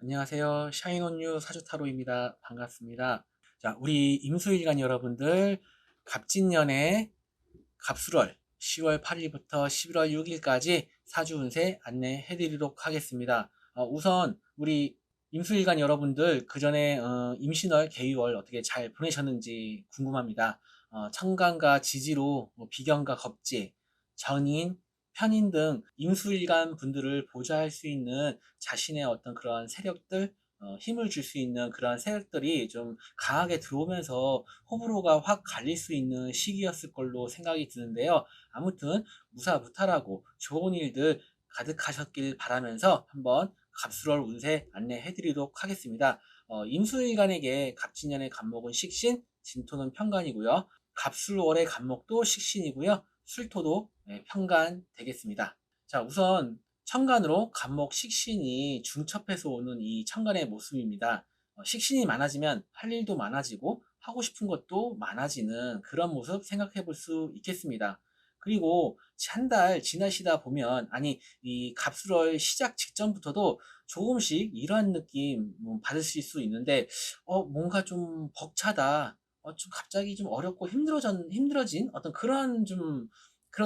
안녕하세요. 샤인온유 사주타로입니다. 반갑습니다. 자, 우리 임수일간 여러분들 갑진년의 갑술월 10월 8일부터 11월 6일까지 사주 운세 안내해 드리도록 하겠습니다. 우선 우리 임수일간 여러분들 그 전에 임신월, 개유월 어떻게 잘 보내셨는지 궁금합니다. 천간과 지지로 비견과 겁재, 전인, 편인 등 임수일간 분들을 보좌할 수 있는 자신의 어떤 그런 세력들, 힘을 줄 수 있는 그런 세력들이 좀 강하게 들어오면서 호불호가 확 갈릴 수 있는 시기였을 걸로 생각이 드는데요. 아무튼 무사무탈하고 좋은 일들 가득하셨길 바라면서 한번 갑술월 운세 안내해 드리도록 하겠습니다. 임수일간에게 갑진년의 갑목은 식신, 진토는 편간이고요. 갑술월의 갑목도 식신이고요. 술토도 편간 되겠습니다. 자, 우선 천간으로 갑목 식신이 중첩해서 오는 이 천간의 모습입니다. 식신이 많아지면 할 일도 많아지고 하고 싶은 것도 많아지는 그런 모습 생각해 볼 수 있겠습니다. 그리고 한 달 지나시다 보면, 아니, 이 갑술월 시작 직전부터도 조금씩 이러한 느낌 받으실 수 있는데, 뭔가 좀 벅차다. 좀 갑자기 좀 어렵고 힘들어진 어떤 그런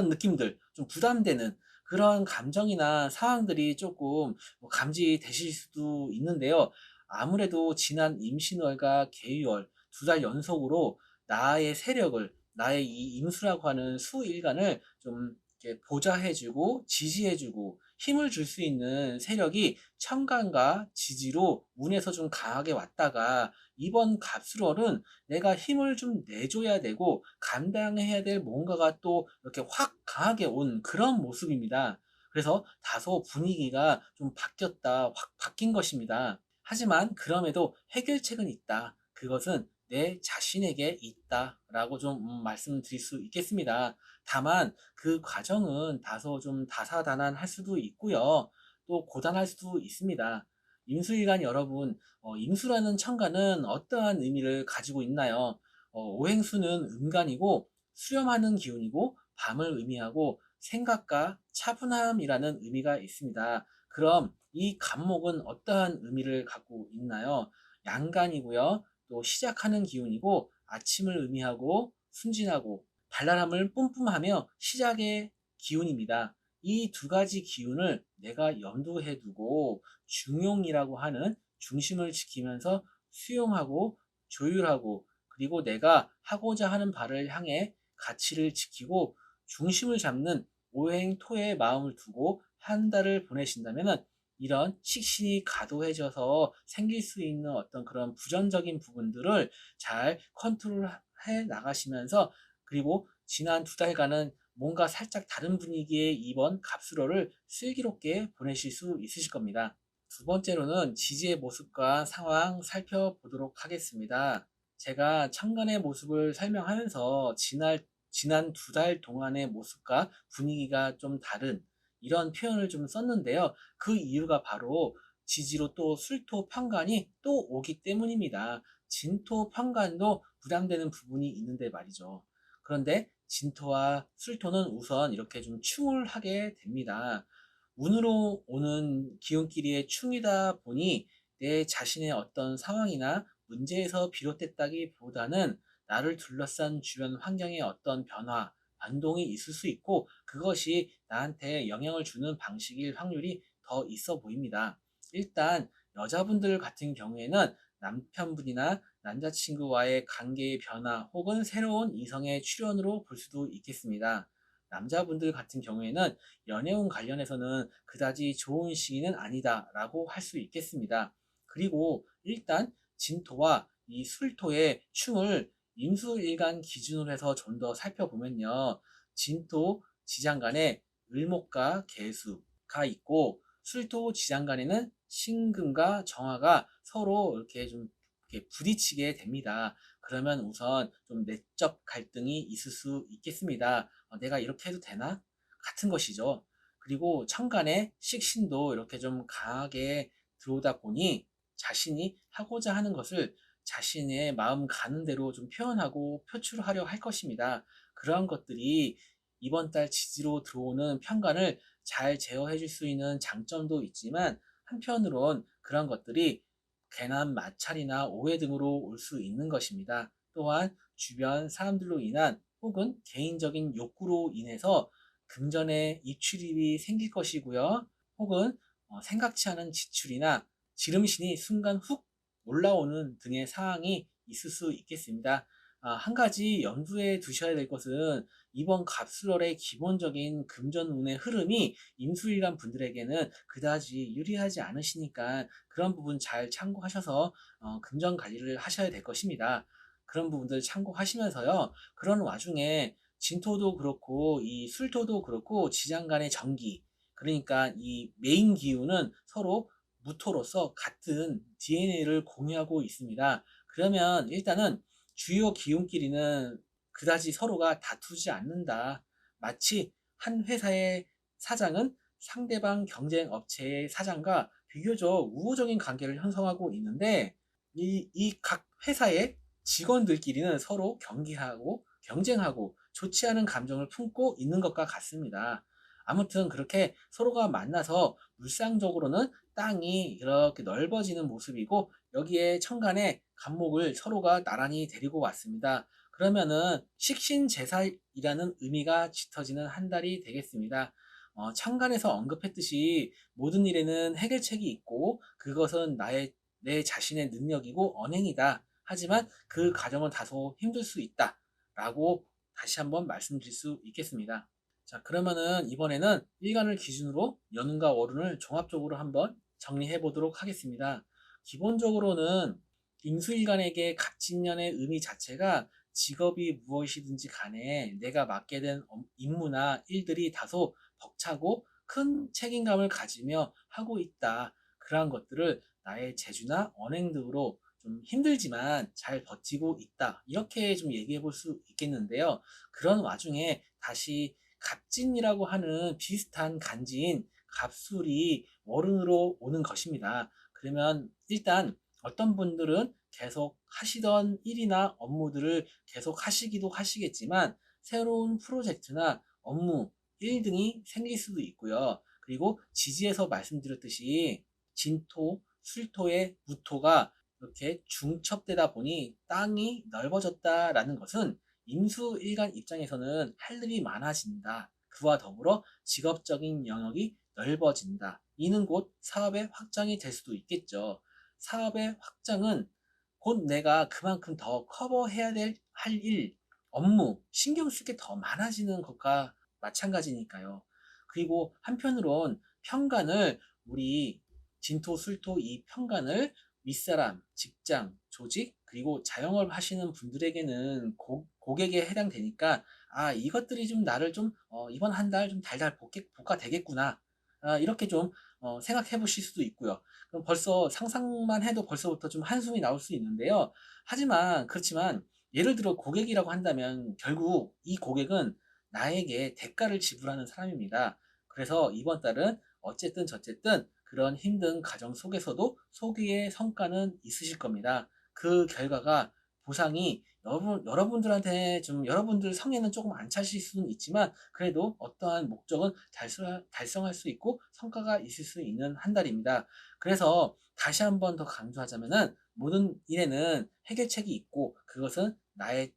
느낌들, 좀 부담되는 그런 감정이나 상황들이 조금 감지되실 수도 있는데요. 아무래도 지난 임신월과 계유월 2달 연속으로 나의 세력을, 나의 이 임수라고 하는 수일간을 좀 이렇게 보좌해주고 지지해주고 힘을 줄 수 있는 세력이 천간과 지지로 운에서 좀 강하게 왔다가 이번 갑술월은 내가 힘을 좀 내줘야 되고 감당해야 될 뭔가가 또 이렇게 확 강하게 온 그런 모습입니다. 그래서 다소 분위기가 좀 바뀌었다, 확 바뀐 것입니다. 하지만 그럼에도 해결책은 있다. 그것은 내 자신에게 있다라고 좀 말씀드릴 수 있겠습니다. 다만 그 과정은 다소 좀 다사다난할 수도 있고요. 또 고단할 수도 있습니다. 임수일간 여러분, 임수라는 천간은 어떠한 의미를 가지고 있나요? 오행수는 음간이고 수렴하는 기운이고 밤을 의미하고 생각과 차분함이라는 의미가 있습니다. 그럼 이 간목은 어떠한 의미를 갖고 있나요? 양간이고요. 또 시작하는 기운이고 아침을 의미하고 순진하고 발랄함을 뿜뿜하며 시작의 기운입니다. 이 두 가지 기운을 내가 염두에 두고 중용이라고 하는 중심을 지키면서 수용하고 조율하고 그리고 내가 하고자 하는 바를 향해 가치를 지키고 중심을 잡는 오행토의 마음을 두고 한 달을 보내신다면 이런 식신이 과도해져서 생길 수 있는 어떤 그런 부정적인 부분들을 잘 컨트롤해 나가시면서 그리고 지난 2달간은 뭔가 살짝 다른 분위기의 이번 갑술월을 슬기롭게 보내실 수 있으실 겁니다. 두 번째로는 지지의 모습과 상황 살펴보도록 하겠습니다. 제가 천간의 모습을 설명하면서 지난 2달 동안의 모습과 분위기가 좀 다른 이런 표현을 좀 썼는데요. 그 이유가 바로 지지로 또 술토 편간이 또 오기 때문입니다. 진토 편간도 부담되는 부분이 있는데 말이죠. 그런데 진토와 술토는 우선 이렇게 좀 충을 하게 됩니다. 운으로 오는 기운끼리의 충이다 보니 내 자신의 어떤 상황이나 문제에서 비롯됐다기보다는 나를 둘러싼 주변 환경의 어떤 변화, 변동이 있을 수 있고 그것이 나한테 영향을 주는 방식일 확률이 더 있어 보입니다. 일단 여자분들 같은 경우에는 남편분이나 남자친구와의 관계의 변화 혹은 새로운 이성의 출현으로 볼 수도 있겠습니다. 남자분들 같은 경우에는 연애운 관련해서는 그다지 좋은 시기는 아니다라고 할 수 있겠습니다. 그리고 일단 진토와 이 술토의 충을 임수일간 기준으로 해서 좀 더 살펴보면요. 진토 지장간에 을목과 계수가 있고 술토 지장간에는 신금과 정화가 서로 이렇게 좀 이렇게 부딪히게 됩니다. 그러면 우선 좀 내적 갈등이 있을 수 있겠습니다. 내가 이렇게 해도 되나? 같은 것이죠. 그리고 천간에 식신도 이렇게 좀 강하게 들어오다 보니 자신이 하고자 하는 것을 자신의 마음 가는 대로 좀 표현하고 표출하려 할 것입니다. 그러한 것들이 이번 달 지지로 들어오는 편간을 잘 제어해 줄 수 있는 장점도 있지만 한편으론 그런 것들이 괜한 마찰이나 오해 등으로 올 수 있는 것입니다. 또한 주변 사람들로 인한 혹은 개인적인 욕구로 인해서 금전에 입출입이 생길 것이고요. 혹은 생각지 않은 지출이나 지름신이 순간 훅 올라오는 등의 사항이 있을 수 있겠습니다. 한 가지 염두에 두셔야 될 것은 이번 갑술월의 기본적인 금전운의 흐름이 임수일간 분들에게는 그다지 유리하지 않으시니까 그런 부분 잘 참고하셔서 금전 관리를 하셔야 될 것입니다. 그런 부분들 참고하시면서요. 그런 와중에 진토도 그렇고 이 술토도 그렇고 지장 간의 정기, 그러니까 이 메인 기운은 서로 무토로서 같은 DNA를 공유하고 있습니다. 그러면 일단은 주요 기운끼리는 그다지 서로가 다투지 않는다. 마치 한 회사의 사장은 상대방 경쟁 업체의 사장과 비교적 우호적인 관계를 형성하고 있는데 이 각 회사의 직원들끼리는 서로 경계하고 경쟁하고 좋지 않은 감정을 품고 있는 것과 같습니다. 아무튼 그렇게 서로가 만나서 물상적으로는 땅이 이렇게 넓어지는 모습이고 여기에 천간에 간목을 서로가 나란히 데리고 왔습니다. 그러면은 식신제사이라는 의미가 짙어지는 한 달이 되겠습니다. 천간에서 언급했듯이 모든 일에는 해결책이 있고 그것은 내 자신의 능력이고 언행이다. 하지만 그 과정은 다소 힘들 수 있다. 라고 다시 한번 말씀드릴 수 있겠습니다. 자, 그러면은 이번에는 일간을 기준으로 연운과 월운을 종합적으로 한번 정리해 보도록 하겠습니다. 기본적으로는 임수일간에게 갑진년의 의미 자체가 직업이 무엇이든지 간에 내가 맡게 된 임무나 일들이 다소 벅차고 큰 책임감을 가지며 하고 있다. 그러한 것들을 나의 재주나 언행 등으로 좀 힘들지만 잘 버티고 있다. 이렇게 좀 얘기해 볼 수 있겠는데요. 그런 와중에 다시 갑진이라고 하는 비슷한 간지인 갑술이 월운으로 오는 것입니다. 그러면 일단 어떤 분들은 계속 하시던 일이나 업무들을 계속 하시기도 하시겠지만 새로운 프로젝트나 업무, 일 등이 생길 수도 있고요. 그리고 지지에서 말씀드렸듯이 진토, 술토의 무토가 이렇게 중첩되다 보니 땅이 넓어졌다라는 것은 임수일간 입장에서는 할 일이 많아진다. 그와 더불어 직업적인 영역이 넓어진다. 이는 곧 사업의 확장이 될 수도 있겠죠. 사업의 확장은 곧 내가 그만큼 더 커버해야 할 일, 업무, 신경 쓸 게 더 많아지는 것과 마찬가지니까요. 그리고 한편으론 평간을 우리 진토, 술토 이 평간을 윗사람, 직장, 조직, 그리고 자영업 하시는 분들에게는 고객에 해당되니까 이것들이 좀 나를 좀 이번 한 달 좀 달달 볶아 되겠구나. 이렇게 좀 생각해 보실 수도 있고요. 그럼 벌써 상상만 해도 벌써부터 좀 한숨이 나올 수 있는데요. 하지만 그렇지만 예를 들어 고객이라고 한다면 결국 이 고객은 나에게 대가를 지불하는 사람입니다. 그래서 이번 달은 어쨌든 저쨌든 그런 힘든 과정 속에서도 소기의 성과는 있으실 겁니다. 그 결과가 보상이 여러분들한테 좀 여러분들 성에는 조금 안 차실 수는 있지만 그래도 어떠한 목적은 달성할 수 있고 성과가 있을 수 있는 한 달입니다. 그래서 다시 한번 더 강조하자면은 모든 일에는 해결책이 있고 그것은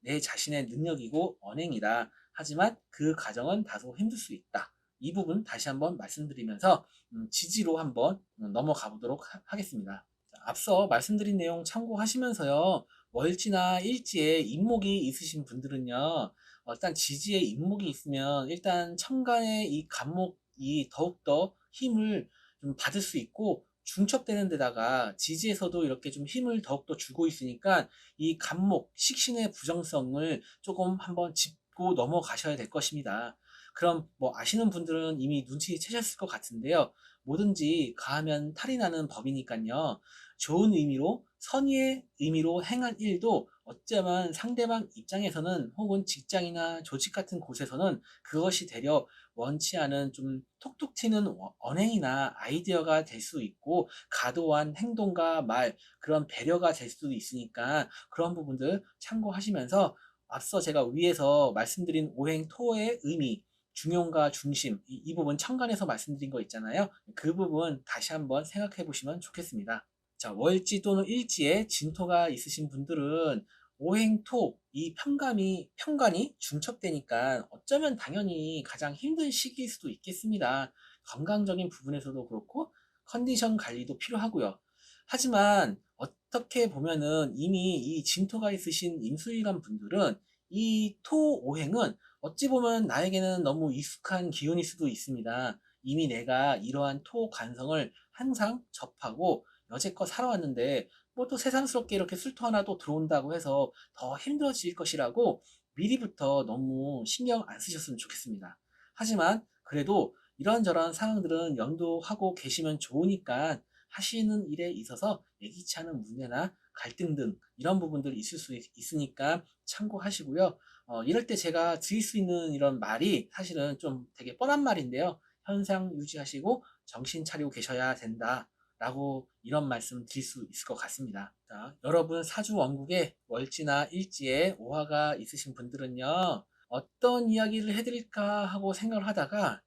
내 자신의 능력이고 언행이다. 하지만 그 과정은 다소 힘들 수 있다. 이 부분 다시 한번 말씀드리면서 지지로 한번 넘어가 보도록 하겠습니다. 앞서 말씀드린 내용 참고하시면서요. 월지나 일지에 인목이 있으신 분들은요. 일단 지지에 인목이 있으면 일단 천간의 이 간목이 더욱더 힘을 좀 받을 수 있고 중첩되는 데다가 지지에서도 이렇게 좀 힘을 더욱더 주고 있으니까 이 간목, 식신의 부정성을 조금 한번 짚고 넘어가셔야 될 것입니다. 그럼 뭐 아시는 분들은 이미 눈치채셨을 것 같은데요. 뭐든지 가하면 탈이 나는 법이니까요. 좋은 의미로 선의의 의미로 행한 일도 어쩌면 상대방 입장에서는 혹은 직장이나 조직 같은 곳에서는 그것이 되려 원치 않은 좀 톡톡 튀는 언행이나 아이디어가 될 수 있고 과도한 행동과 말 그런 배려가 될 수도 있으니까 그런 부분들 참고하시면서 앞서 제가 위에서 말씀드린 오행토의 의미 중용과 중심, 이 부분 천간에서 말씀드린 거 있잖아요. 그 부분 다시 한번 생각해 보시면 좋겠습니다. 자, 월지 또는 일지에 진토가 있으신 분들은 오행토, 이 편관이 중첩되니까 어쩌면 당연히 가장 힘든 시기일 수도 있겠습니다. 건강적인 부분에서도 그렇고 컨디션 관리도 필요하고요. 하지만 어떻게 보면은 이미 이 진토가 있으신 임수일간 분들은 이 토오행은 어찌 보면 나에게는 너무 익숙한 기운일 수도 있습니다. 이미 내가 이러한 토 관성을 항상 접하고 여태껏 살아왔는데 뭐 또 새삼스럽게 이렇게 술토 하나 또 들어온다고 해서 더 힘들어질 것이라고 미리부터 너무 신경 안 쓰셨으면 좋겠습니다. 하지만 그래도 이런저런 상황들은 염두하고 계시면 좋으니까 하시는 일에 있어서 예기치 않은 문제나 갈등 등 이런 부분들이 있을 수 있으니까 참고하시고요. 이럴 때 제가 드릴 수 있는 이런 말이 사실은 좀 되게 뻔한 말인데요. 현상 유지하시고 정신 차리고 계셔야 된다. 라고 이런 말씀 드릴 수 있을 것 같습니다. 자, 여러분 사주 원국에 월지나 일지에 오화가 있으신 분들은요. 어떤 이야기를 해드릴까 하고 생각을 하다가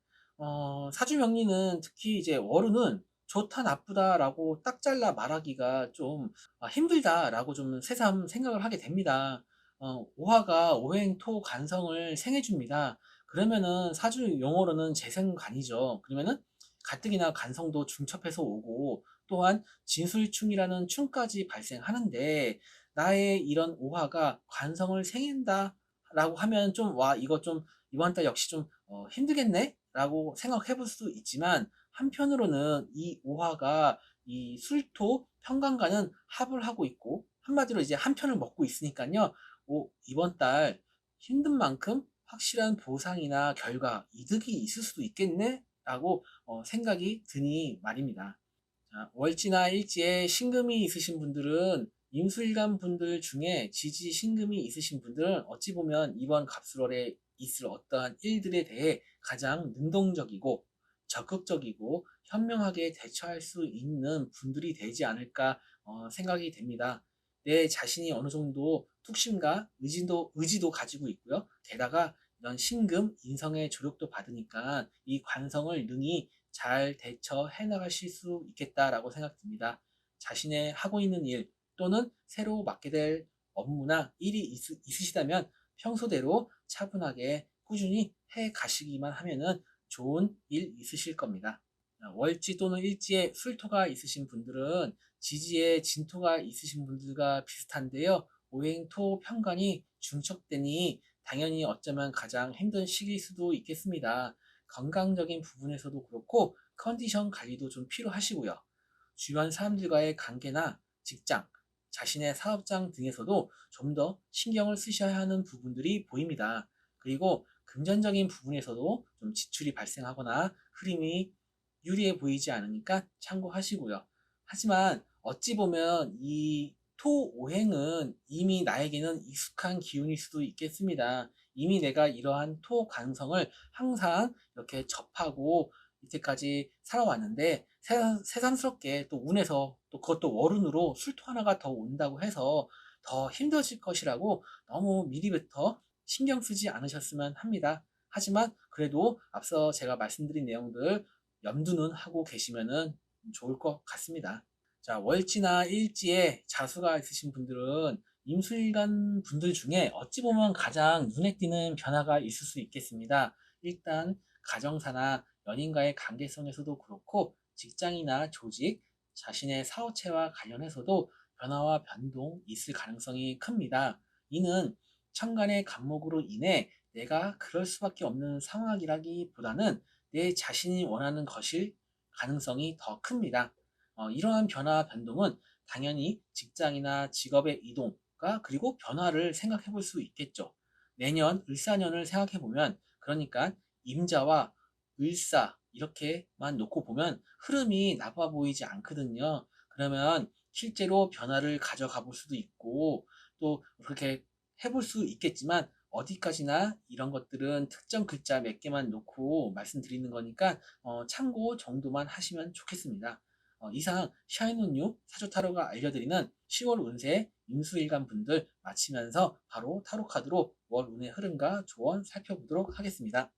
사주 명리는 특히 이제 월운은 좋다 나쁘다라고 딱 잘라 말하기가 좀 힘들다라고 좀 새삼 생각을 하게 됩니다. 오화가 오행토 간성을 생해줍니다. 그러면은 사주 용어로는 재생간이죠. 그러면은 가뜩이나 간성도 중첩해서 오고 또한 진술충이라는 충까지 발생하는데 나의 이런 오화가 관성을 생긴다 라고 하면 좀 와 이거 좀 이번 달 역시 좀 힘들겠네 라고 생각해 볼 수도 있지만 한편으로는 이 오화가 이 술토 편관과는 합을 하고 있고 한마디로 이제 한 편을 먹고 있으니까요. 이번 달 힘든 만큼 확실한 보상이나 결과, 이득이 있을 수도 있겠네? 라고 생각이 드니 말입니다. 자, 월지나 일지에 신금이 있으신 분들은 임수일간 분들 중에 지지 신금이 있으신 분들은 어찌 보면 이번 갑술월에 있을 어떠한 일들에 대해 가장 능동적이고 적극적이고 현명하게 대처할 수 있는 분들이 되지 않을까 생각이 됩니다. 내 자신이 어느 정도 뚝심과 의지도 가지고 있고요. 게다가 이런 신금, 인성의 조력도 받으니까 이 관성을 능히 잘 대처해 나가실 수 있겠다라고 생각됩니다. 자신의 하고 있는 일 또는 새로 맡게 될 업무나 일이 있으시다면 평소대로 차분하게 꾸준히 해 가시기만 하면은 좋은 일 있으실 겁니다. 월지 또는 일지에 술토가 있으신 분들은 지지에 진토가 있으신 분들과 비슷한데요. 오행토 편관이 중첩되니 당연히 어쩌면 가장 힘든 시기일 수도 있겠습니다. 건강적인 부분에서도 그렇고 컨디션 관리도 좀 필요하시고요. 주변 사람들과의 관계나 직장, 자신의 사업장 등에서도 좀 더 신경을 쓰셔야 하는 부분들이 보입니다. 그리고 금전적인 부분에서도 좀 지출이 발생하거나 흐름이 유리해 보이지 않으니까 참고하시고요. 하지만 어찌 보면 이 토오행은 이미 나에게는 익숙한 기운일 수도 있겠습니다. 이미 내가 이러한 토관성을 항상 이렇게 접하고 이때까지 살아왔는데 새삼스럽게 또 운에서 또 그것도 월운으로 술토 하나가 더 온다고 해서 더 힘들어질 것이라고 너무 미리부터 신경 쓰지 않으셨으면 합니다. 하지만 그래도 앞서 제가 말씀드린 내용들 염두는 하고 계시면은 좋을 것 같습니다. 자, 월지나 일지에 자수가 있으신 분들은 임수일간 분들 중에 어찌 보면 가장 눈에 띄는 변화가 있을 수 있겠습니다. 일단 가정사나 연인과의 관계성에서도 그렇고 직장이나 조직, 자신의 사업체와 관련해서도 변화와 변동 있을 가능성이 큽니다. 이는 천간의 간목으로 인해 내가 그럴 수밖에 없는 상황이라기보다는 내 자신이 원하는 것일 가능성이 더 큽니다. 이러한 변화 변동은 당연히 직장이나 직업의 이동과 그리고 변화를 생각해 볼 수 있겠죠. 내년 을사년을 생각해 보면 그러니까 임자와 을사 이렇게만 놓고 보면 흐름이 나빠 보이지 않거든요. 그러면 실제로 변화를 가져가 볼 수도 있고 또 그렇게 해볼 수 있겠지만 어디까지나 이런 것들은 특정 글자 몇 개만 놓고 말씀드리는 거니까 참고 정도만 하시면 좋겠습니다. 이상 샤이논유 사주타로가 알려드리는 10월 운세 임수일간 분들 마치면서 바로 타로카드로 월 운의 흐름과 조언 살펴보도록 하겠습니다.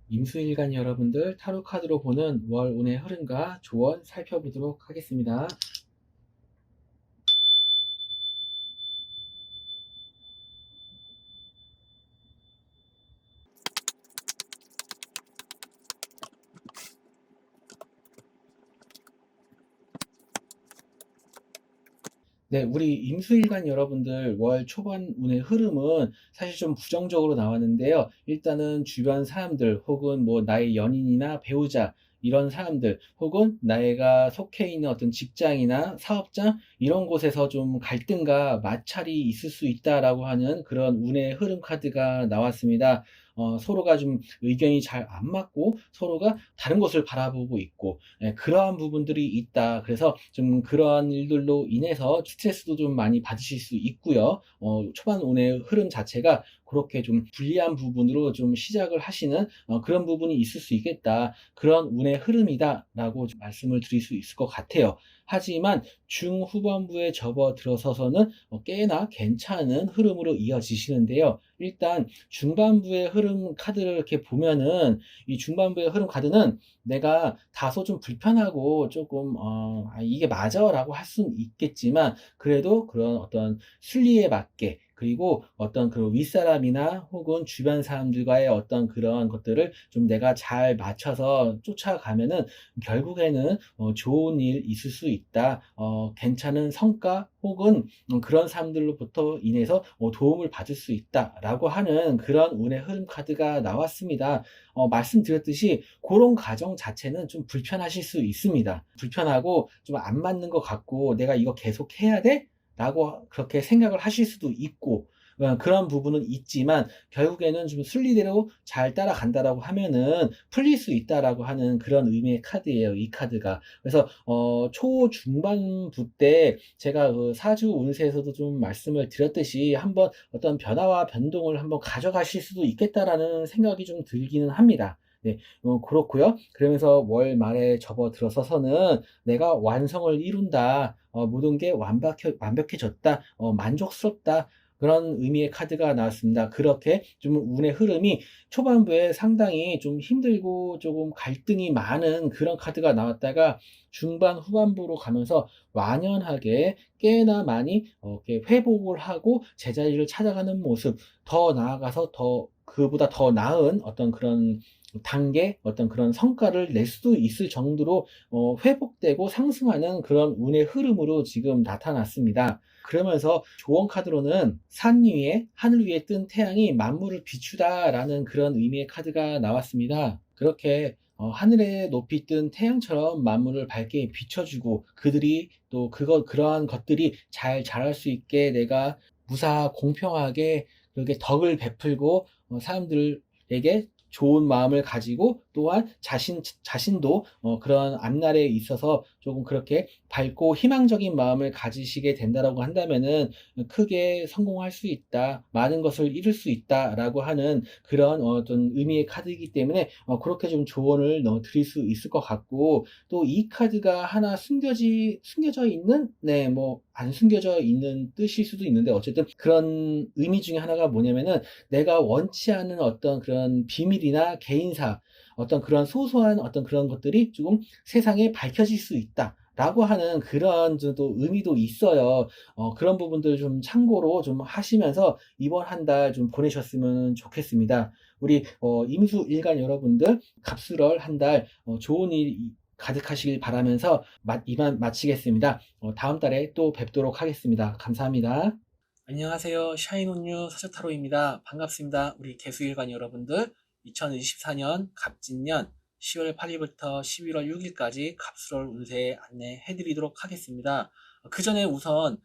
임수일간 여러분들 타로 카드로 보는 월 운의 흐름과 조언 살펴보도록 하겠습니다. 네, 우리 임수일간 여러분들 월 초반 운의 흐름은 사실 좀 부정적으로 나왔는데요. 일단은 주변 사람들 혹은 뭐 나의 연인이나 배우자 이런 사람들 혹은 나이가 속해 있는 어떤 직장이나 사업장 이런 곳에서 좀 갈등과 마찰이 있을 수 있다라고 하는 그런 운의 흐름 카드가 나왔습니다. 서로가 좀 의견이 잘 안 맞고 서로가 다른 곳을 바라보고 있고 그러한 부분들이 있다. 그래서 좀 그러한 일들로 인해서 스트레스도 좀 많이 받으실 수 있고요. 초반 운의 흐름 자체가 그렇게 좀 불리한 부분으로 좀 시작을 하시는 그런 부분이 있을 수 있겠다. 그런 운의 흐름이다라고 좀 말씀을 드릴 수 있을 것 같아요. 하지만 중후반부에 접어들어서서는 꽤나 괜찮은 흐름으로 이어지시는데요. 일단 중반부의 흐름 카드를 이렇게 보면은 이 중반부의 흐름 카드는 내가 다소 좀 불편하고 조금 이게 맞아라고 할 수는 있겠지만 그래도 그런 어떤 순리에 맞게 그리고 어떤 그 윗사람이나 혹은 주변 사람들과의 어떤 그런 것들을 좀 내가 잘 맞춰서 쫓아가면은 결국에는 좋은 일 있을 수 있다. 괜찮은 성과 혹은 그런 사람들로부터 인해서 도움을 받을 수 있다라고 하는 그런 운의 흐름 카드가 나왔습니다. 말씀드렸듯이 그런 과정 자체는 좀 불편하실 수 있습니다. 불편하고 좀 안 맞는 것 같고 내가 이거 계속 해야 돼? 라고 그렇게 생각을 하실 수도 있고 그런 부분은 있지만 결국에는 좀 순리대로 잘 따라간다라고 하면은 풀릴 수 있다라고 하는 그런 의미의 카드예요, 이 카드가. 그래서 초중반부 때 제가 그 사주 운세에서도 좀 말씀을 드렸듯이 한번 어떤 변화와 변동을 한번 가져가실 수도 있겠다라는 생각이 좀 들기는 합니다. 네, 그렇고요. 그러면서 월 말에 접어들어서서는 내가 완성을 이룬다. 모든 게 완벽해졌다. 만족스럽다. 그런 의미의 카드가 나왔습니다. 그렇게 좀 운의 흐름이 초반부에 상당히 좀 힘들고 조금 갈등이 많은 그런 카드가 나왔다가 중반 후반부로 가면서 완연하게 꽤나 많이 이렇게 회복을 하고 제자리를 찾아가는 모습, 더 나아가서 더 그보다 더 나은 어떤 그런 단계, 어떤 그런 성과를 낼 수도 있을 정도로 회복되고 상승하는 그런 운의 흐름으로 지금 나타났습니다. 그러면서 조언 카드로는 산 위에 하늘 위에 뜬 태양이 만물을 비추다라는 그런 의미의 카드가 나왔습니다. 그렇게 하늘에 높이 뜬 태양처럼 만물을 밝게 비춰주고 그들이 또 그러한 것들이 잘 자랄 수 있게 내가 무사 공평하게 그렇게 덕을 베풀고 사람들에게 좋은 마음을 가지고 또한 자신도 그런 앞날에 있어서 조금 그렇게 밝고 희망적인 마음을 가지시게 된다라고 한다면은 크게 성공할 수 있다, 많은 것을 이룰 수 있다라고 하는 그런 어떤 의미의 카드이기 때문에 그렇게 좀 조언을 드릴 수 있을 것 같고 또 이 카드가 하나 숨겨져 있는 네, 뭐 안 숨겨져 있는 뜻일 수도 있는데 어쨌든 그런 의미 중에 하나가 뭐냐면은 내가 원치 않은 어떤 그런 비밀이나 개인사, 어떤 그런 소소한 어떤 그런 것들이 조금 세상에 밝혀질 수 있다. 라고 하는 그런 또 의미도 있어요. 그런 부분들 좀 참고로 좀 하시면서 이번 한 달 좀 보내셨으면 좋겠습니다. 우리 임수 일간 여러분들 갑술월 한 달 좋은 일 가득하시길 바라면서 이만 마치겠습니다. 다음 달에 또 뵙도록 하겠습니다. 감사합니다. 안녕하세요. 샤인온유 사주타로입니다. 반갑습니다. 우리 개수일관 여러분들 2024년 갑진년 10월 8일부터 11월 6일까지 갑술월 운세 안내해 드리도록 하겠습니다. 그 전에 우선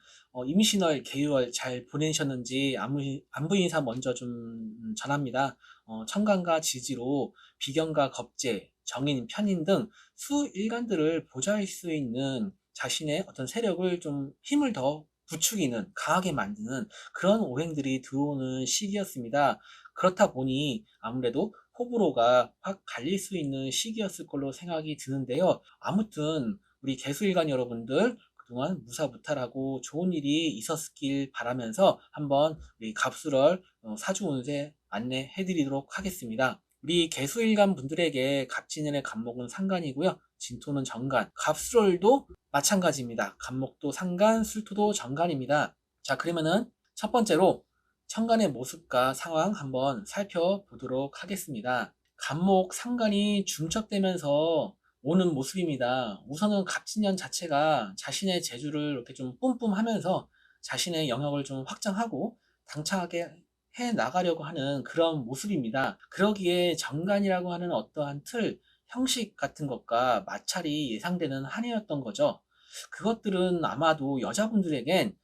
임신월, 개유월 잘 보내셨는지 안부 인사 먼저 좀 전합니다. 천간과 지지로 비견과 겁재, 정인, 편인 등 수일간들을 보좌할 수 있는 자신의 어떤 세력을 좀 힘을 더 부추기는 강하게 만드는 그런 오행들이 들어오는 시기였습니다. 그렇다 보니 아무래도 호불호가 확 갈릴 수 있는 시기였을 걸로 생각이 드는데요. 아무튼 우리 개수일간 여러분들 그동안 무사무탈하고 좋은 일이 있었길 바라면서 한번 우리 갑술월 사주 운세 안내해 드리도록 하겠습니다. 우리 개수일간 분들에게 갑진년의 갑목은 상간이고요. 진토는 정간, 갑술월도 마찬가지입니다. 갑목도 상간, 술토도 정간입니다. 자, 그러면은 첫 번째로 천간의 모습과 상황 한번 살펴보도록 하겠습니다. 갑목 상간이 중첩되면서 오는 모습입니다. 우선은 갑진년 자체가 자신의 재주를 이렇게 좀 뿜뿜하면서 자신의 영역을 좀 확장하고 당차게 해 나가려고 하는 그런 모습입니다. 그러기에 정관이라고 하는 어떠한 틀, 형식 같은 것과 마찰이 예상되는 한 해였던 거죠. 그것들은 아마도 여자분들에겐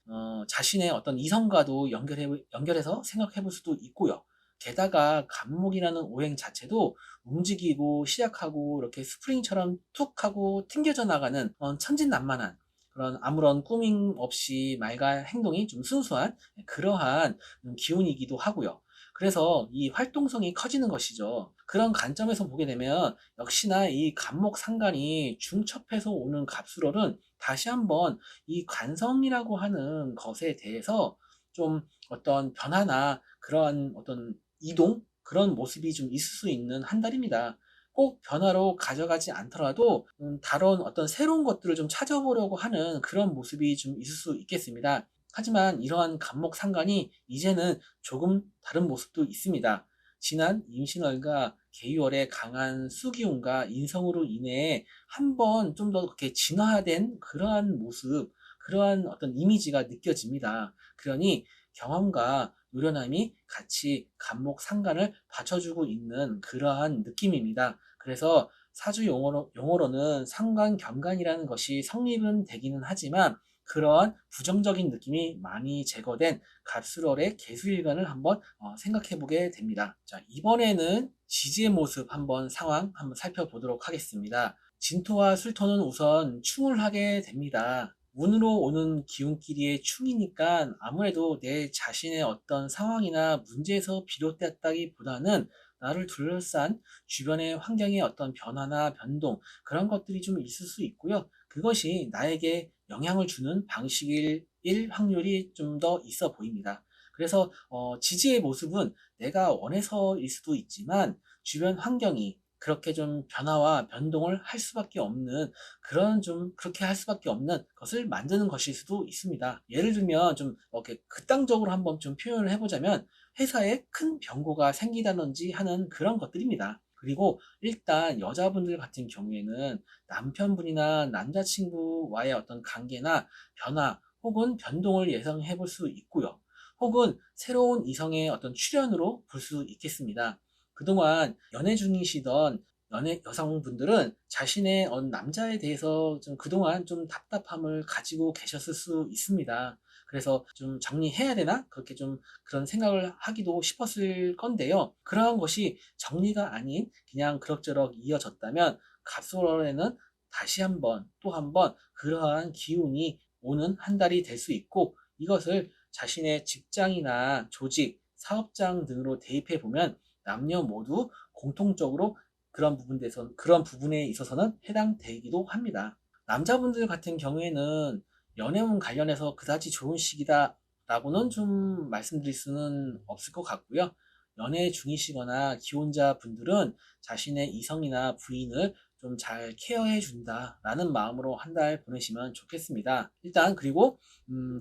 자신의 어떤 이성과도 연결해서 생각해 볼 수도 있고요. 게다가 갑목이라는 오행 자체도 움직이고 시작하고 이렇게 스프링처럼 툭 하고 튕겨져 나가는 천진난만한 그런 아무런 꾸밈 없이 말과 행동이 좀 순수한 그러한 기운이기도 하고요. 그래서 이 활동성이 커지는 것이죠. 그런 관점에서 보게 되면 역시나 이 갑목 상간이 중첩해서 오는 갑술월은 다시 한번 이 관성이라고 하는 것에 대해서 좀 어떤 변화나 그러한 어떤 이동 그런 모습이 좀 있을 수 있는 한 달입니다. 꼭 변화로 가져가지 않더라도 다른 어떤 새로운 것들을 좀 찾아보려고 하는 그런 모습이 좀 있을 수 있겠습니다. 하지만 이러한 갑목 상관이 이제는 조금 다른 모습도 있습니다. 지난 임신월과 계유월의 강한 수기운과 인성으로 인해 한번 좀 더 그렇게 진화된 그러한 모습, 그러한 어떤 이미지가 느껴집니다. 그러니 경험과 노련함이 같이 갑목 상관을 받쳐주고 있는 그러한 느낌입니다. 그래서 사주 용어로는 상관 경관이라는 것이 성립은 되기는 하지만 그러한 부정적인 느낌이 많이 제거된 갑술월의 개수일간을 한번 생각해 보게 됩니다. 자, 이번에는 지지의 모습 한번 상황 한번 살펴보도록 하겠습니다. 진토와 술토는 우선 충을 하게 됩니다. 운으로 오는 기운끼리의 충이니까 아무래도 내 자신의 어떤 상황이나 문제에서 비롯됐다기보다는 나를 둘러싼 주변의 환경의 어떤 변화나 변동 그런 것들이 좀 있을 수 있고요. 그것이 나에게 영향을 주는 방식일 확률이 좀 더 있어 보입니다. 그래서 지지의 모습은 내가 원해서일 수도 있지만 주변 환경이 그렇게 좀 변화와 변동을 할 수밖에 없는 그런 좀 그렇게 할 수밖에 없는 것을 만드는 것일 수도 있습니다. 예를 들면 좀 이렇게 극단적으로 한번 좀 표현을 해보자면 회사에 큰 변고가 생기다든지 하는 그런 것들입니다. 그리고 일단 여자분들 같은 경우에는 남편분이나 남자친구와의 어떤 관계나 변화 혹은 변동을 예상해 볼 수 있고요. 혹은 새로운 이성의 어떤 출현으로 볼 수 있겠습니다. 그동안 연애 중이시던 연애 여성분들은 자신의 남자에 대해서 좀 그동안 좀 답답함을 가지고 계셨을 수 있습니다. 그래서 좀 정리해야 되나? 그렇게 좀 그런 생각을 하기도 싶었을 건데요. 그러한 것이 정리가 아닌 그냥 그럭저럭 이어졌다면 갑술월에는 다시 한번 또 한번 그러한 기운이 오는 한 달이 될 수 있고 이것을 자신의 직장이나 조직, 사업장 등으로 대입해 보면 남녀 모두 공통적으로 그런 부분에 있어서는 해당되기도 합니다. 남자분들 같은 경우에는 연애운 관련해서 그다지 좋은 시기다라고는 좀 말씀드릴 수는 없을 것 같고요. 연애 중이시거나 기혼자 분들은 자신의 이성이나 부인을 좀 잘 케어해 준다라는 마음으로 한 달 보내시면 좋겠습니다. 일단 그리고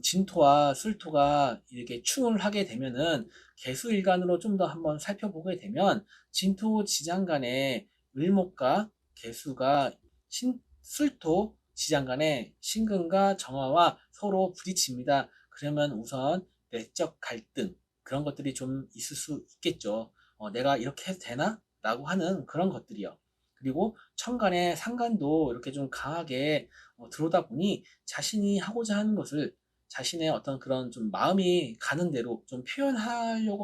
진토와 술토가 이렇게 충을 하게 되면은 개수일간으로 좀 더 한번 살펴보게 되면 진토 지장간의 을목과 개수가 술토 지장간의 신금과 정화와 서로 부딪힙니다. 그러면 우선 내적 갈등 그런 것들이 좀 있을 수 있겠죠. 내가 이렇게 해도 되나? 라고 하는 그런 것들이요. 그리고 천간의 상간도 이렇게 좀 강하게 들어오다 보니 자신이 하고자 하는 것을 자신의 어떤 그런 좀 마음이 가는 대로 좀 표출하려고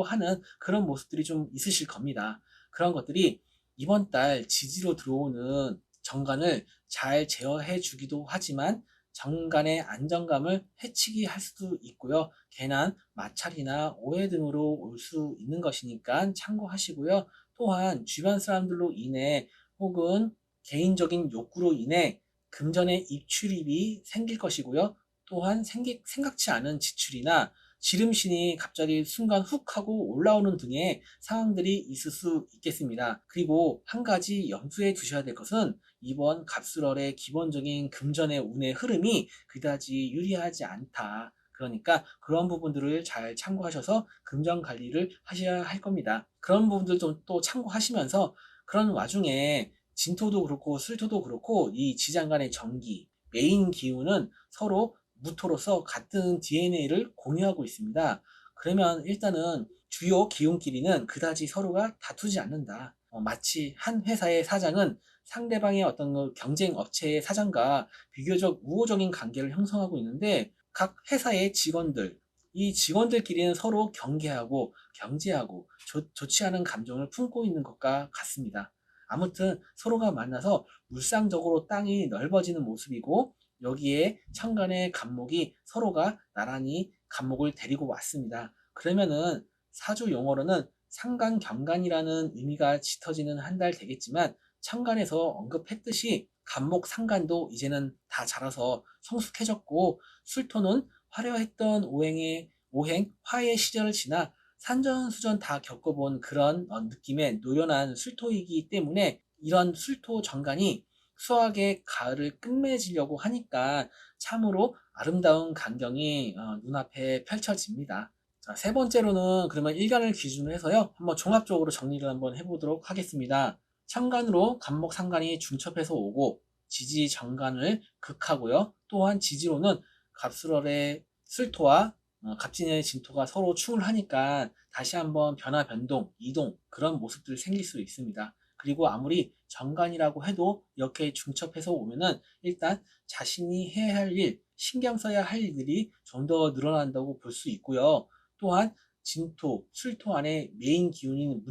하는 그런 모습들이 좀 있으실 겁니다. 그런 것들이 이번 달 지지로 들어오는 정관을 잘 제어해 주기도 하지만 정관의 안정감을 해치게 할 수도 있고요. 괜한 마찰이나 오해 등으로 올 수 있는 것이니까 참고하시고요. 또한 주변 사람들로 인해 혹은 개인적인 욕구로 인해 금전의 입출입이 생길 것이고요. 또한 생각지 않은 지출이나 지름신이 갑자기 순간 훅 하고 올라오는 등의 상황들이 있을 수 있겠습니다. 그리고 한 가지 염두에 두셔야 될 것은 이번 갑술월의 기본적인 금전의 운의 흐름이 그다지 유리하지 않다. 그러니까 그런 부분들을 잘 참고하셔서 금전 관리를 하셔야 할 겁니다. 그런 부분들 좀 또 참고하시면서 그런 와중에 진토도 그렇고 술토도 그렇고 이 지장 간의 정기, 메인 기운은 서로 무토로서 같은 DNA를 공유하고 있습니다. 그러면 일단은 주요 기운끼리는 그다지 서로가 다투지 않는다. 마치 한 회사의 사장은 상대방의 어떤 경쟁 업체의 사장과 비교적 우호적인 관계를 형성하고 있는데 각 회사의 직원들, 이 직원들끼리는 서로 경계하고 경제하고 좋지 않은 감정을 품고 있는 것과 같습니다. 아무튼 서로가 만나서 물상적으로 땅이 넓어지는 모습이고 여기에 천간의 간목이 서로가 나란히 간목을 데리고 왔습니다. 그러면은 사주 용어로는 상간경간이라는 의미가 짙어지는 한 달 되겠지만 천간에서 언급했듯이 간목 상간도 이제는 다 자라서 성숙해졌고 술토는 화려했던 오행 화의 시절을 지나 산전수전 다 겪어본 그런 느낌의 노련한 술토이기 때문에 이런 술토 정간이 수학의 가을을 끝맺으려고 하니까 참으로 아름다운 광경이 눈앞에 펼쳐집니다. 자, 세 번째로는 그러면 일간을 기준으로 해서요. 한번 종합적으로 정리를 한번 해보도록 하겠습니다. 천간으로 간목 상간이 중첩해서 오고 지지 정간을 극하고요. 또한 지지로는 갑술월의 술토와 갑진의 진토가 서로 충을 하니까 다시 한번 변화, 변동, 이동 그런 모습들이 생길 수 있습니다. 그리고 아무리 정관이라고 해도 이렇게 중첩해서 오면은 일단 자신이 해야 할 일, 신경 써야 할 일들이 좀 더 늘어난다고 볼 수 있고요. 또한 진토, 술토 안에 메인 기운인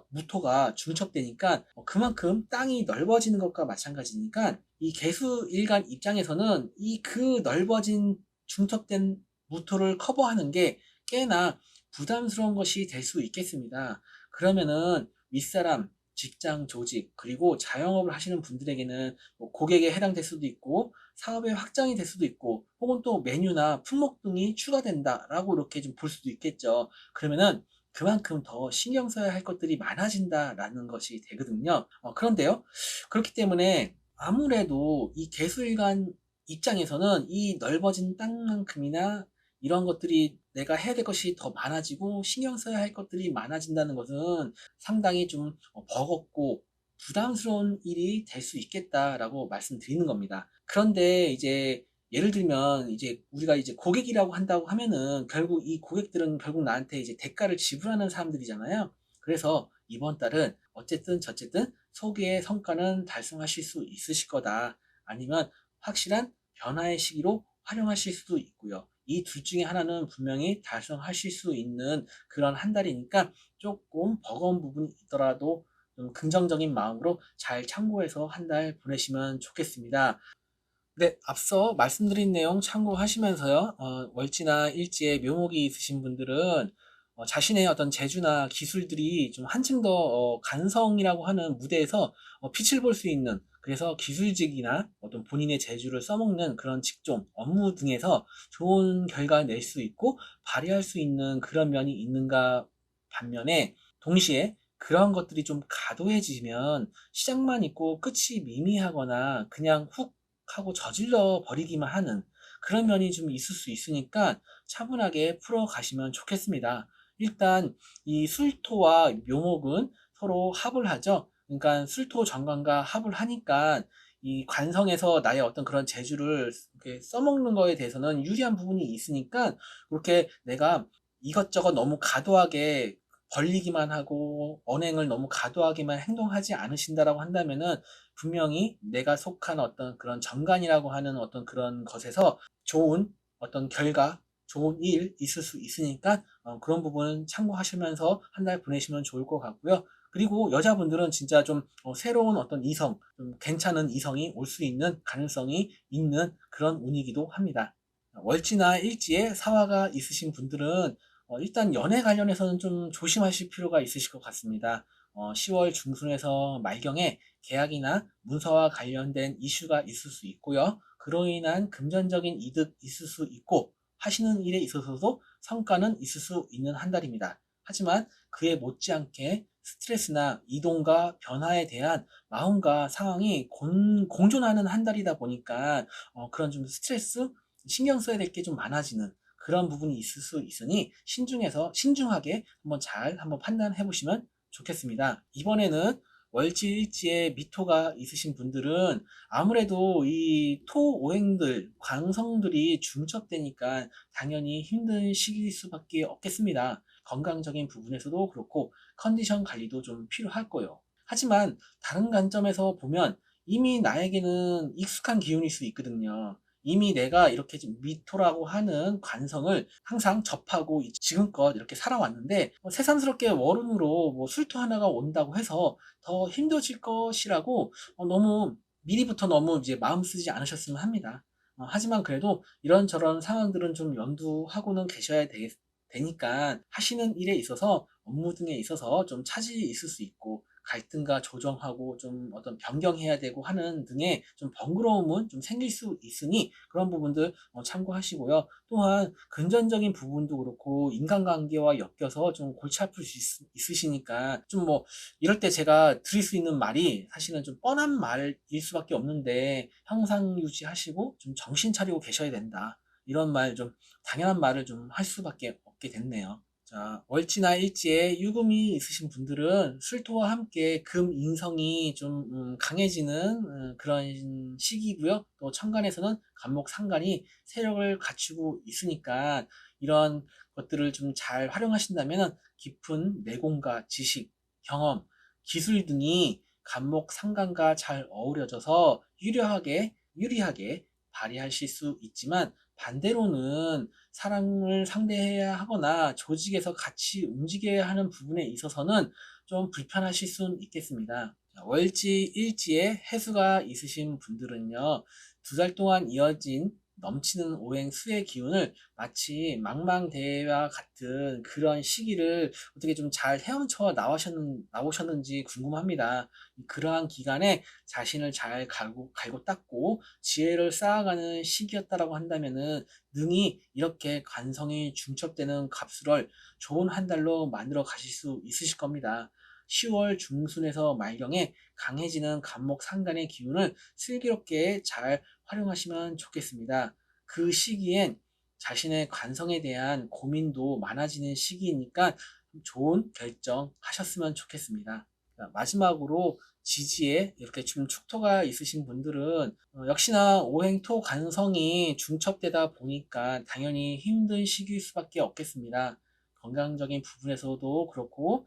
무토가 중첩되니까 그만큼 땅이 넓어지는 것과 마찬가지니까 이 개수일간 입장에서는 이 그 넓어진 중첩된 무토를 커버하는 게 꽤나 부담스러운 것이 될 수 있겠습니다. 그러면은 윗사람, 직장, 조직, 그리고 자영업을 하시는 분들에게는 뭐 고객에 해당될 수도 있고 사업의 확장이 될 수도 있고 혹은 또 메뉴나 품목 등이 추가된다라고 이렇게 좀 볼 수도 있겠죠. 그러면은 그만큼 더 신경 써야 할 것들이 많아진다라는 것이 되거든요. 그런데요. 그렇기 때문에 아무래도 이 개수일간 입장에서는 이 넓어진 땅만큼이나 이런 것들이 내가 해야 될 것이 더 많아지고 신경 써야 할 것들이 많아진다는 것은 상당히 좀 버겁고 부담스러운 일이 될 수 있겠다라고 말씀드리는 겁니다. 그런데 이제 예를 들면 이제 우리가 이제 고객이라고 한다고 하면은 결국 이 고객들은 결국 나한테 이제 대가를 지불하는 사람들이잖아요. 그래서 이번 달은 어쨌든 저쨌든 소개의 성과는 달성하실 수 있으실 거다. 아니면 확실한 변화의 시기로 활용하실 수도 있고요. 이 둘 중에 하나는 분명히 달성하실 수 있는 그런 한 달이니까 조금 버거운 부분이 있더라도 좀 긍정적인 마음으로 잘 참고해서 한 달 보내시면 좋겠습니다. 네, 앞서 말씀드린 내용 참고하시면서요, 월지나 일지에 묘목이 있으신 분들은 자신의 어떤 재주나 기술들이 좀 한층 더 간성이라고 하는 무대에서 빛을 볼 수 있는, 그래서 기술직이나 어떤 본인의 재주를 써먹는 그런 직종, 업무 등에서 좋은 결과를 낼 수 있고 발휘할 수 있는 그런 면이 있는가 반면에 동시에 그런 것들이 좀 과도해지면 시작만 있고 끝이 미미하거나 그냥 훅 하고 저질러 버리기만 하는 그런 면이 좀 있을 수 있으니까 차분하게 풀어 가시면 좋겠습니다. 일단 이 술토와 묘목은 서로 합을 하죠. 그러니까 술토 정관과 합을 하니까 이 관성에서 나의 어떤 그런 재주를 이렇게 써먹는 거에 대해서는 유리한 부분이 있으니까 그렇게 내가 이것저것 너무 과도하게 벌리기만 하고 언행을 너무 과도하게만 행동하지 않으신다라고 한다면은 분명히 내가 속한 어떤 그런 정관이라고 하는 어떤 그런 것에서 좋은 어떤 결과, 좋은 일 있을 수 있으니까 그런 부분은 참고하시면서 한 달 보내시면 좋을 것 같고요. 그리고 여자분들은 진짜 좀 새로운 어떤 이성, 좀 괜찮은 이성이 올 수 있는 가능성이 있는 그런 운이기도 합니다. 월지나 일지에 사화가 있으신 분들은 일단 연애 관련해서는 좀 조심하실 필요가 있으실 것 같습니다. 10월 중순에서 말경에 계약이나 문서와 관련된 이슈가 있을 수 있고요. 그로 인한 금전적인 이득 있을 수 있고 하시는 일에 있어서도 성과는 있을 수 있는 한 달입니다. 하지만 그에 못지않게 스트레스나 이동과 변화에 대한 마음과 상황이 공존하는 한 달이다 보니까 그런 좀 스트레스, 신경 써야 될 게 좀 많아지는 그런 부분이 있을 수 있으니 신중하게 한번 판단해 보시면 좋겠습니다. 이번에는 월지일지에 미토가 있으신 분들은 아무래도 이 토오행들, 관성들이 중첩되니까 당연히 힘든 시기일 수밖에 없겠습니다. 건강적인 부분에서도 그렇고 컨디션 관리도 좀 필요할 거예요. 하지만 다른 관점에서 보면 이미 나에게는 익숙한 기운일 수 있거든요. 이미 내가 이렇게 좀 미토라고 하는 관성을 항상 접하고 지금껏 이렇게 살아왔는데 새삼스럽게 월운으로 술토 하나가 온다고 해서 더 힘들어질 것이라고 너무 미리부터 너무 이제 마음 쓰지 않으셨으면 합니다. 하지만 그래도 이런저런 상황들은 좀 염두하고는 계셔야 되니까 하시는 일에 있어서 업무 등에 있어서 좀 차질이 있을 수 있고 갈등과 조정하고 좀 어떤 변경해야 되고 하는 등의 좀 번거로움은 좀 생길 수 있으니 그런 부분들 참고하시고요. 또한 금전적인 부분도 그렇고 인간관계와 엮여서 좀 골치 아플 수 있으시니까 좀 이럴 때 제가 드릴 수 있는 말이 사실은 좀 뻔한 말일 수밖에 없는데 형상 유지하시고 좀 정신 차리고 계셔야 된다. 이런 말 좀 당연한 말을 좀 할 수밖에 없게 됐네요. 자, 월지나 일지에 유금이 있으신 분들은 술토와 함께 금, 인성이 좀 강해지는 그런 시기고요. 또 천간에서는 간목, 상간이 세력을 갖추고 있으니까 이런 것들을 좀 잘 활용하신다면 깊은 내공과 지식, 경험, 기술 등이 간목, 상간과 잘 어우러져서 유리하게 발휘하실 수 있지만 반대로는 사람을 상대해야 하거나 조직에서 같이 움직여야 하는 부분에 있어서는 좀 불편하실 수는 있겠습니다. 월지, 일지에 해수가 있으신 분들은요, 2달 동안 이어진 넘치는 오행 수의 기운을 마치 망망대해와 같은 그런 시기를 어떻게 좀 잘 헤엄쳐 나오셨는지 궁금합니다. 그러한 기간에 자신을 잘 갈고 닦고 지혜를 쌓아가는 시기였다라고 한다면은 능히 이렇게 관성이 중첩되는 갑술을 좋은 한 달로 만들어 가실 수 있으실 겁니다. 10월 중순에서 말경에 강해지는 간목 상간의 기운을 슬기롭게 잘 활용하시면 좋겠습니다. 그 시기엔 자신의 관성에 대한 고민도 많아지는 시기이니까 좋은 결정 하셨으면 좋겠습니다. 마지막으로 지지에 이렇게 좀 축토가 있으신 분들은 역시나 오행토 간성이 중첩되다 보니까 당연히 힘든 시기일 수밖에 없겠습니다. 건강적인 부분에서도 그렇고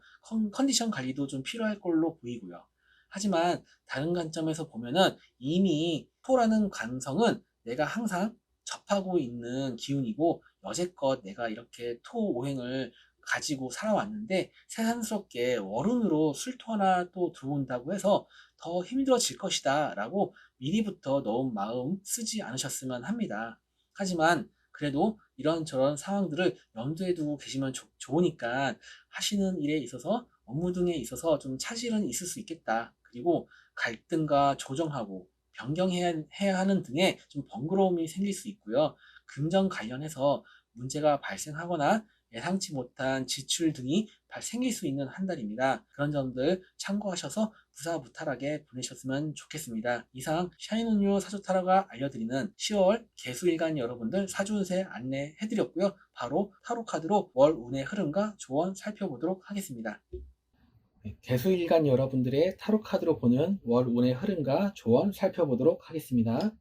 컨디션 관리도 좀 필요할 걸로 보이고요. 하지만 다른 관점에서 보면은 이미 토라는 관성은 내가 항상 접하고 있는 기운이고 여태껏 내가 이렇게 토 오행을 가지고 살아왔는데 새삼스럽게 월운으로 술토 하나 또 들어온다고 해서 더 힘들어질 것이다 라고 미리부터 너무 마음 쓰지 않으셨으면 합니다. 하지만 그래도 이런저런 상황들을 염두에 두고 계시면 좋으니까 하시는 일에 있어서 업무 등에 있어서 좀 차질은 있을 수 있겠다. 그리고 갈등과 조정하고 변경해야 하는 등의 좀 번거로움이 생길 수 있고요. 금전 관련해서 문제가 발생하거나 예상치 못한 지출 등이 생길 수 있는 한 달입니다. 그런 점들 참고하셔서 무사무탈하게 보내셨으면 좋겠습니다. 이상 샤이노뉴 사주타로가 알려드리는 10월 개수일간 여러분들 사주운세 안내해드렸고요. 바로 타로카드로 월 운의 흐름과 조언 살펴보도록 하겠습니다. 개수일간 여러분들의 타로카드로 보는 월 운의 흐름과 조언 살펴보도록 하겠습니다.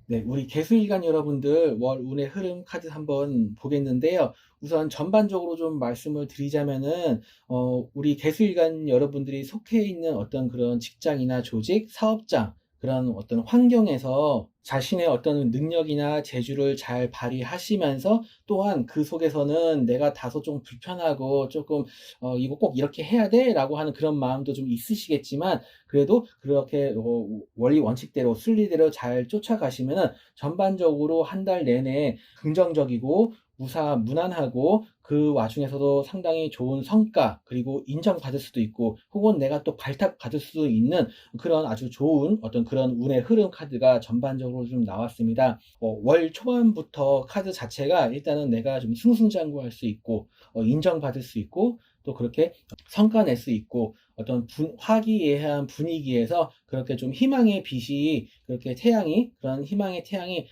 네, 우리 개수일간 여러분들 월 운의 흐름 카드 한번 보겠는데요. 우선 전반적으로 좀 말씀을 드리자면은 우리 개수일간 여러분들이 속해 있는 어떤 그런 직장이나 조직, 사업장 그런 어떤 환경에서 자신의 어떤 능력이나 재주를 잘 발휘하시면서 또한 그 속에서는 내가 다소 좀 불편하고 조금 이거 꼭 이렇게 해야 돼 라고 하는 그런 마음도 좀 있으시겠지만 그래도 그렇게 원리 원칙대로 순리대로 잘 쫓아가시면은 전반적으로 한 달 내내 긍정적이고 무난하고 그 와중에서도 상당히 좋은 성과 그리고 인정받을 수도 있고 혹은 내가 또 발탁받을 수 있는 그런 아주 좋은 어떤 그런 운의 흐름 카드가 전반적으로 좀 나왔습니다. 월 초반부터 카드 자체가 일단은 내가 좀 승승장구할 수 있고 인정받을 수 있고 또 그렇게 성과 낼 수 있고 어떤 화기애애한 분위기에서 그렇게 좀 희망의 빛이 그렇게 그런 희망의 태양이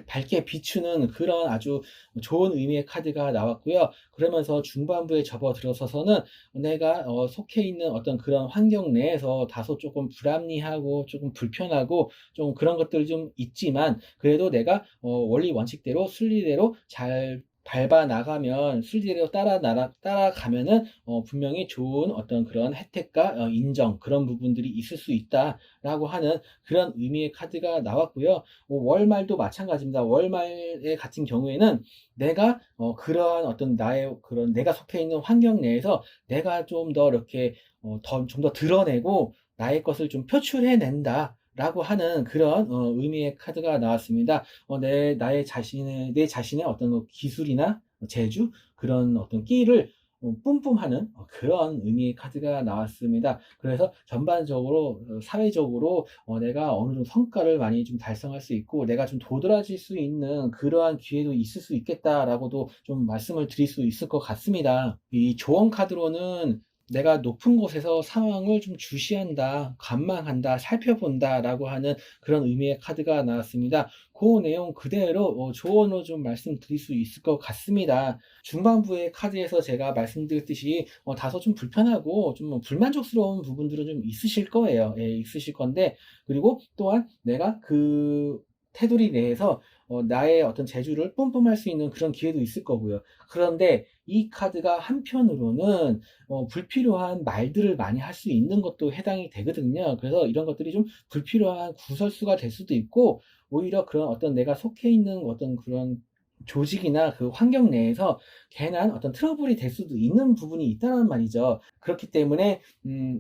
밝게 비추는 그런 아주 좋은 의미의 카드가 나왔고요. 그러면서 중반부에 접어들어서서는 내가 속해 있는 어떤 그런 환경 내에서 다소 조금 불합리하고 조금 불편하고 좀 그런 것들이 좀 있지만 그래도 내가 원리 원칙대로 순리대로 잘 밟아 나가면 순리대로 따라가면은 분명히 좋은 어떤 그런 혜택과 인정 그런 부분들이 있을 수 있다라고 하는 그런 의미의 카드가 나왔고요. 월말도 마찬가지입니다. 월말에 같은 경우에는 내가 그러한 어떤 나의 그런 내가 속해 있는 환경 내에서 내가 좀 더 이렇게 좀 더 드러내고 나의 것을 좀 표출해낸다. 라고 하는 그런 의미의 카드가 나왔습니다. 내 자신의 어떤 기술이나 재주 그런 어떤 끼를 뿜뿜하는 그런 의미의 카드가 나왔습니다. 그래서 전반적으로 사회적으로 내가 어느 정도 성과를 많이 좀 달성할 수 있고 내가 좀 도드라질 수 있는 그러한 기회도 있을 수 있겠다라고도 좀 말씀을 드릴 수 있을 것 같습니다. 이 조언 카드로는 내가 높은 곳에서 상황을 좀 주시한다, 관망한다, 살펴본다 라고 하는 그런 의미의 카드가 나왔습니다. 그 내용 그대로 조언으로 좀 말씀드릴 수 있을 것 같습니다. 중반부의 카드에서 제가 말씀드렸듯이 다소 좀 불편하고 좀 불만족스러운 부분들은 좀 있으실 거예요. 예, 있으실 건데 그리고 또한 내가 그 테두리 내에서 나의 어떤 재주를 뿜뿜할 수 있는 그런 기회도 있을 거고요. 그런데 이 카드가 한편으로는 불필요한 말들을 많이 할 수 있는 것도 해당이 되거든요. 그래서 이런 것들이 좀 불필요한 구설수가 될 수도 있고 오히려 그런 어떤 내가 속해 있는 어떤 그런 조직이나 그 환경 내에서 괜한 어떤 트러블이 될 수도 있는 부분이 있다는 말이죠. 그렇기 때문에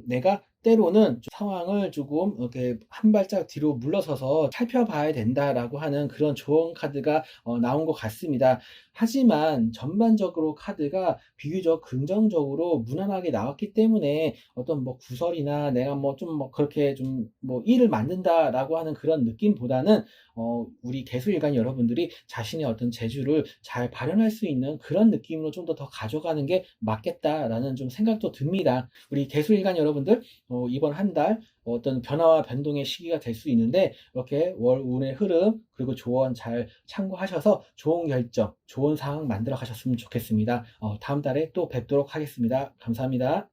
내가 때로는 상황을 조금 이렇게 한 발짝 뒤로 물러서서 살펴봐야 된다라고 하는 그런 조언 카드가 나온 것 같습니다. 하지만 전반적으로 카드가 비교적 긍정적으로 무난하게 나왔기 때문에 어떤 뭐 구설이나 내가 뭐 좀 뭐 그렇게 좀 뭐 일을 만든다라고 하는 그런 느낌보다는 우리 개수일간 여러분들이 자신의 어떤 재주를 잘 발현할 수 있는 그런 느낌으로 좀 더 가져가는 게 맞겠다라는 좀 생각도 듭니다. 우리 개수일간 여러분들 이번 한 달 어떤 변화와 변동의 시기가 될 수 있는데 이렇게 월 운의 흐름 그리고 조언 잘 참고하셔서 좋은 결정, 좋은 상황 만들어 가셨으면 좋겠습니다. 다음 달에 또 뵙도록 하겠습니다. 감사합니다.